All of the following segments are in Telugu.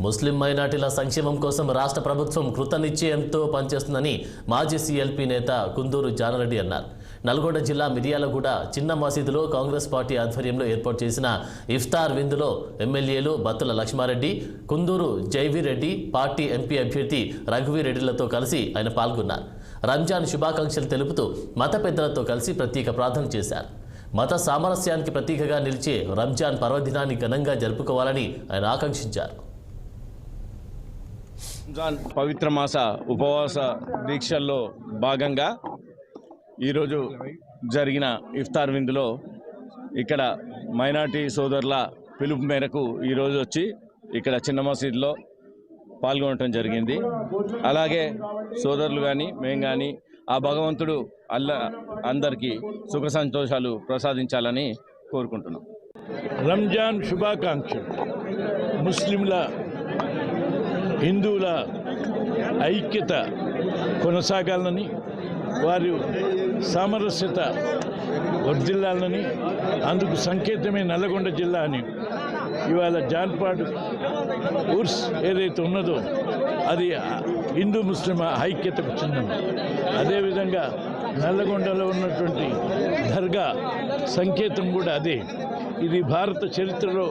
ముస్లిం మైనార్టీల సంక్షేమం కోసం రాష్ట్ర ప్రభుత్వం కృతనిశ్చయంతో పనిచేస్తుందని మాజీ సీఎల్పీ నేత కుందూరు జానారెడ్డి అన్నారు. నల్గొండ జిల్లా మిర్యాలగూడ చిన్న మసీదులో కాంగ్రెస్ పార్టీ ఆధ్వర్యంలో ఏర్పాటు చేసిన ఇఫ్తార్ విందులో ఎమ్మెల్యేలు బత్తుల లక్ష్మారెడ్డి, కుందూరు జైవీరెడ్డి, పార్టీ ఎంపీ అభ్యర్థి రఘువీరెడ్డిలతో కలిసి ఆయన పాల్గొన్నారు. రంజాన్ శుభాకాంక్షలు తెలుపుతూ మత పెద్దలతో కలిసి ప్రత్యేక ప్రార్థన చేశారు. మత సామరస్యానికి ప్రతీకగా నిలిచే రంజాన్ పర్వదినాన్ని ఘనంగా జరుపుకోవాలని ఆయన ఆకాంక్షించారు. రంజాన్ పవిత్ర మాస ఉపవాస దీక్షల్లో భాగంగా ఈరోజు జరిగిన ఇఫ్తార్ విందులో ఇక్కడ మైనార్టీ సోదరుల పిలుపు మేరకు ఈరోజు వచ్చి ఇక్కడ చిన్న మసీదులో పాల్గొనడం జరిగింది. అలాగే సోదరులు కానీ మేము కానీ ఆ భగవంతుడు అందరికీ సుఖ సంతోషాలు ప్రసాదించాలని కోరుకుంటున్నాం. రంజాన్ శుభాకాంక్షలు. ముస్లింల హిందువుల ఐక్యత కొనసాగాలని, వారు సామరస్యత వర్ధిల్లాలని, అందుకు సంకేతమే నల్లగొండ జిల్లా అని ఇవాళ జాన్పాడు ఉర్స్ ఏదైతే ఉన్నదో అది హిందూ ముస్లిం ఐక్యతకు చిహ్నం. అదేవిధంగా నల్లగొండలో ఉన్నటువంటి దర్గా సంకేతం కూడా అదే. ఇది భారత చరిత్రలో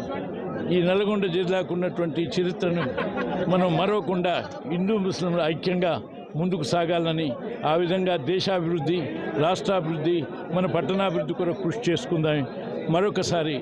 ఈ నల్గొండ జిల్లాకు ఉన్నటువంటి చరిత్రను మనం మరవకుండా హిందూ ముస్లింల ఐక్యంగా ముందుకు సాగాలని, ఆ విధంగా దేశాభివృద్ధి, రాష్ట్రాభివృద్ధి, మన పట్టణాభివృద్ధి కొరకు కృషి చేసుకుందాం. మరొకసారి